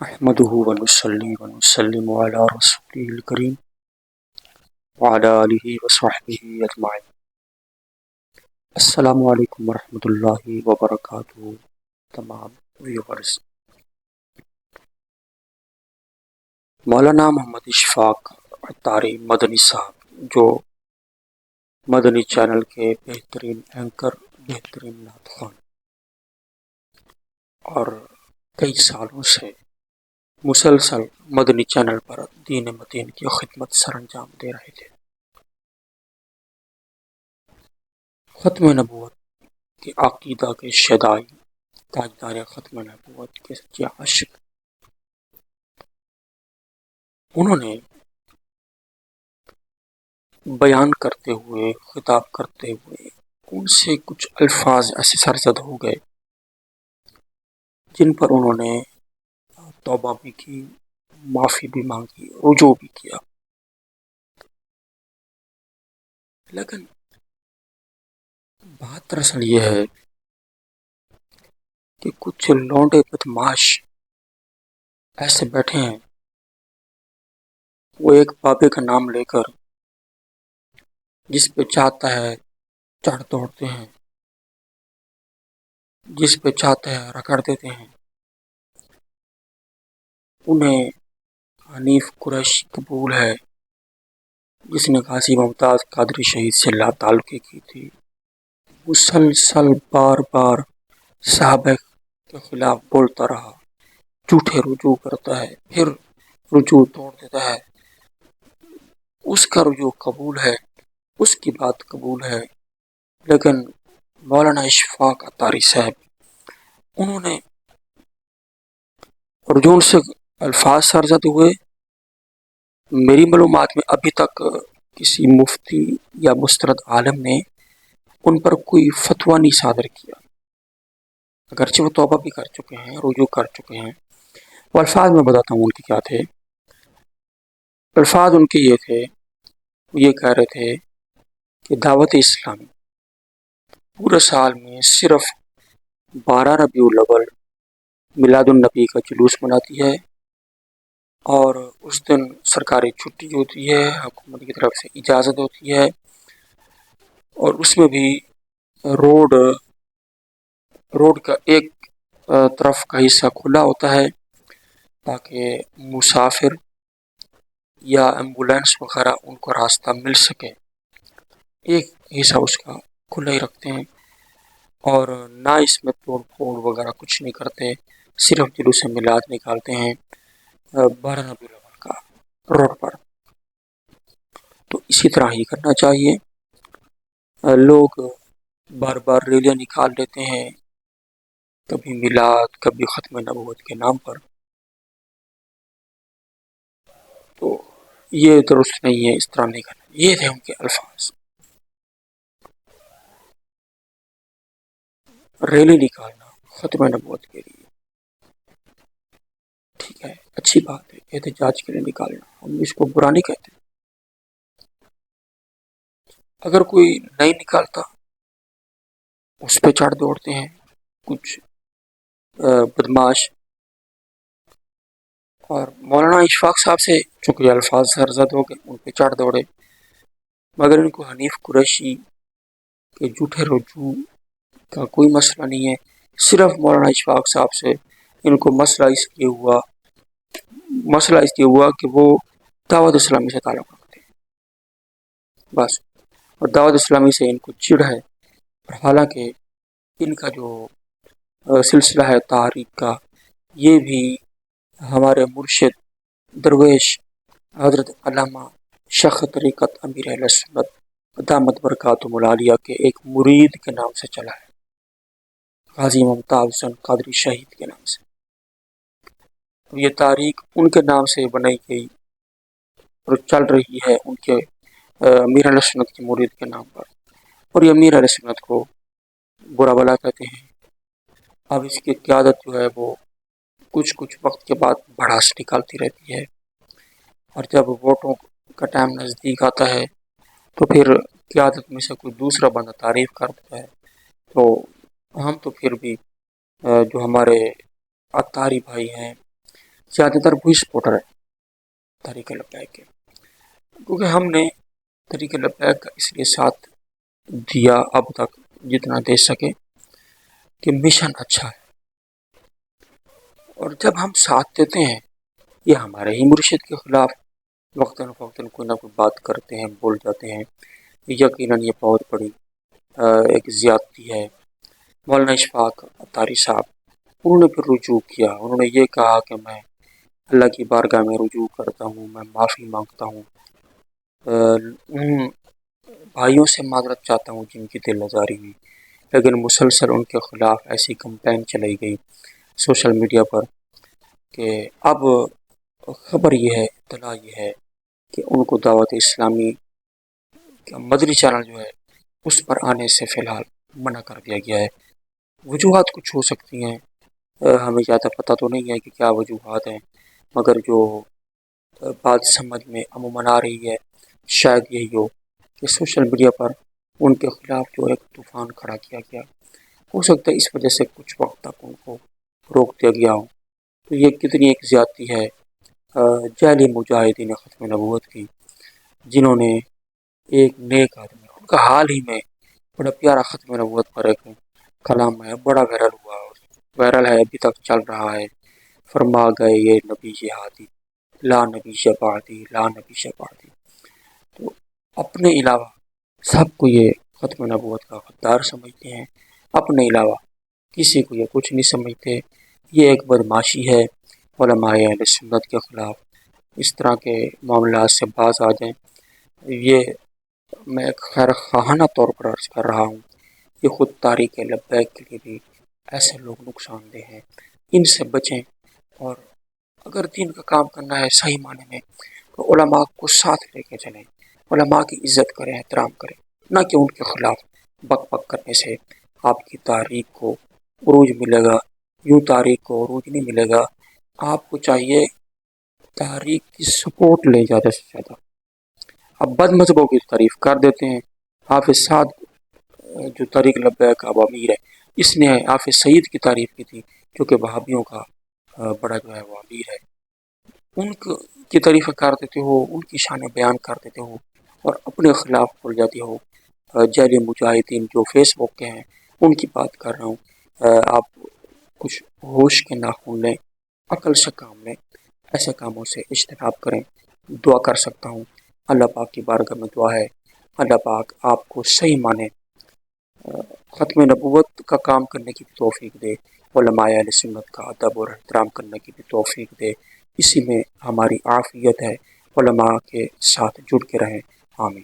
نحمده ونصلي ونسلم على رسوله الكريم وعلى آله وصحبه أجمعين. السلام علیکم ورحمۃ اللہ وبرکاتہ. تمام ویورز، مولانا محمد اشفاق عطاری مدنی صاحب جو مدنی چینل کے بہترین اینکر، بہترین نعت خوان اور کئی سالوں سے مسلسل مدنی چینل پر دین مدین کی خدمت سر انجام دے رہے تھے. ختم نبوت کے عقیدہ کے شیدائی، تاجدار ختم نبوت کے سچے عاشق، انہوں نے بیان کرتے ہوئے، خطاب کرتے ہوئے ان سے کچھ الفاظ ایسے سرزد ہو گئے جن پر انہوں نے توبہ بھی کی، معافی بھی مانگی، رجوع بھی کیا. لیکن بات دراصل یہ ہے کہ کچھ لونڈے بدماش ایسے بیٹھے ہیں، وہ ایک بابے کا نام لے کر جس پہ چاہتا ہے چڑھ دوڑتے ہیں، جس پہ چاہتا ہے رگڑ دیتے ہیں. انہیں حنیف قریشی قبول ہے جس نے غازی ممتاز قادری شہید سے لا تعلقی کی تھی. مسلسل بار بار صحابہ کے خلاف بولتا رہا، جھوٹے رجوع کرتا ہے، پھر رجوع توڑ دیتا ہے. اس کا رجوع قبول ہے، اس کی بات قبول ہے. لیکن مولانا اشفاق عطاری صاحب، انہوں نے رجوع سے الفاظ سرزد ہوئے. میری معلومات میں ابھی تک کسی مفتی یا مستند عالم نے ان پر کوئی فتویٰ نہیں صادر کیا، اگرچہ وہ توبہ بھی کر چکے ہیں، رجوع کر چکے ہیں. وہ الفاظ میں بتاتا ہوں ان کے کیا تھے. الفاظ ان کے یہ تھے، وہ یہ کہہ رہے تھے کہ دعوت اسلامی پورے سال میں صرف 12 ربیع الاول میلاد النبی کا جلوس مناتی ہے، اور اس دن سرکاری چھٹی ہوتی ہے، حکومت کی طرف سے اجازت ہوتی ہے، اور اس میں بھی روڈ کا ایک طرف کا حصہ کھلا ہوتا ہے تاکہ مسافر یا ایمبولینس وغیرہ ان کو راستہ مل سکے. ایک حصہ اس کا کھلا ہی رکھتے ہیں، اور نہ اس میں توڑ پھوڑ وغیرہ کچھ نہیں کرتے، صرف جلوس میلاد نکالتے ہیں 12 ربیع الاول کا روڈ پر. تو اسی طرح ہی کرنا چاہیے. لوگ بار بار ریلیاں نکال لیتے ہیں، کبھی میلاد، کبھی ختم نبوت کے نام پر. تو یہ درست نہیں ہے، اس طرح نہیں کرنا. یہ تھے ان کے الفاظ. ریلی نکالنا ختم نبوت کے لیے ٹھیک ہے، اچھی بات ہے، احتجاج کے لیے نکالنا، ہم اس کو برا نہیں کہتے. اگر کوئی نہیں نکالتا، اس پہ چڑھ دوڑتے ہیں کچھ بدماش. اور مولانا اشفاق صاحب سے چونکہ الفاظ سرزد ہو گئے، ان پہ چڑھ دوڑے. مگر ان کو حنیف قریشی کے جھوٹے رجوع کا کوئی مسئلہ نہیں ہے. صرف مولانا اشفاق صاحب سے ان کو مسئلہ اس لیے ہوا کہ وہ دعوت اسلامی سے تعلق رکھتے ہیں بس، اور دعوت اسلامی سے ان کو چڑ ہے. اور حالانکہ ان کا جو سلسلہ ہے تحریک کا، یہ بھی ہمارے مرشد درویش حضرت علامہ شیخ طریقت امیر اہل سنت دامت برکاتہم العالیہ کے ایک مرید کے نام سے چلا ہے، غازی ممتاز حسین قادری شہید کے نام سے. یہ تاریخ ان کے نام سے بنائی گئی اور چل رہی ہے ان کے امیر اہل سنت کے مرید کے نام پر. اور یہ امیر اہل سنت کو برا بلا کہتے ہیں. اب اس کی قیادت جو ہے وہ کچھ وقت کے بعد بڑھاس نکالتی رہتی ہے، اور جب ووٹوں کا ٹائم نزدیک آتا ہے تو پھر قیادت میں سے کوئی دوسرا بندہ تعریف کرتا ہے. تو ہم تو پھر بھی جو ہمارے عطاری بھائی ہیں، زیادہ تر وہی سپورٹر ہے تحریک لبیک کے، کیونکہ ہم نے تحریک لبیک کا اس لیے ساتھ دیا اب تک جتنا دے سکے کہ مشن اچھا ہے، اور جب ہم ساتھ دیتے ہیں یہ ہمارے ہی مرشد کے خلاف وقتاً فوقتاً کوئی نہ کوئی بات کرتے ہیں، بول جاتے ہیں، یقیناً یہ بہت بڑی ایک زیادتی ہے۔ مولانا اشفاق اتاری صاحب انہوں نے پھر رجوع کیا، انہوں نے یہ کہا کہ میں اللہ کی بارگاہ میں رجوع کرتا ہوں، میں معافی مانگتا ہوں، ان بھائیوں سے معذرت چاہتا ہوں جن کی دل آزاری ہوئی، لیکن مسلسل ان کے خلاف ایسی کمپین چلائی گئی سوشل میڈیا پر کہ اب خبر یہ ہے، اطلاع یہ ہے کہ ان کو دعوت اسلامی کا مدری چینل جو ہے اس پر آنے سے فی الحال منع کر دیا گیا ہے۔ وجوہات کچھ ہو سکتی ہیں، ہمیں زیادہ پتہ تو نہیں ہے کہ کیا وجوہات ہیں، مگر جو بات سمجھ میں عموماً آ رہی ہے شاید یہی ہو کہ سوشل میڈیا پر ان کے خلاف جو ایک طوفان کھڑا کیا گیا، ہو سکتا ہے اس وجہ سے کچھ وقت تک ان کو روک دیا گیا ہو۔ تو یہ کتنی ایک زیادتی ہے جعلی مجاہدین ختم نبوت کی، جنہوں نے ایک نیک آدمی، ان کا حال ہی میں بڑا پیارا ختم نبوت پر ایک کلام ہے، بڑا وائرل ہوا، وائرل ہے، ابھی تک چل رہا ہے، فرما گئے یہ نبی ہادی لا نبی شبادی، لا نبی شبادی۔ تو اپنے علاوہ سب کو یہ ختم نبوت کا غدار سمجھتے ہیں، اپنے علاوہ کسی کو یہ کچھ نہیں سمجھتے، یہ ایک بدماشی ہے علماء اہل سنت کے خلاف۔ اس طرح کے معاملات سے باز آ جائیں، یہ میں ایک خیر خواہانہ طور پر عرض کر رہا ہوں، یہ خود تحریک لبیک کے لیے بھی ایسے لوگ نقصان دہ ہیں، ان سے بچیں، اور اگر دین کا کام کرنا ہے صحیح معنی میں تو علماء کو ساتھ لے کے چلیں، علماء کی عزت کریں، احترام کریں، نہ کہ ان کے خلاف بک بک کرنے سے آپ کی تحریک کو عروج ملے گا، یوں تحریک کو عروج نہیں ملے گا۔ آپ کو چاہیے تحریک کی سپورٹ لیں زیادہ سے زیادہ۔ اب بد مذہبوں کی تعریف کر دیتے ہیں، حافظ سعد جو تحریک لبیک اب امیر ہے، اس نے حافظ سعید کی تعریف کی تھی جو کہ وہابیوں کا بڑا جو ہے وہ امیر ہے، ان کی تعریف کر دیتے ہو، ان کی شان بیان کر دیتے ہو، اور اپنے خلاف بول جاتے ہو۔ جعلی مجاہدین جو فیس بک کے ہیں ان کی بات کر رہا ہوں، آپ کچھ ہوش کے ناخن لیں، عقل سے کام لیں، ایسے کاموں سے اجتناب کریں۔ دعا کر سکتا ہوں، اللہ پاک کی بارگاہ میں دعا ہے، اللہ پاک آپ کو صحیح معنی ختم نبوت کا کام کرنے کی بھی توفیق دے، علماء اہل سنت کا ادب اور احترام کرنے کی بھی توفیق دے، اسی میں ہماری عافیت ہے، علماء کے ساتھ جڑ کے رہیں، آمین۔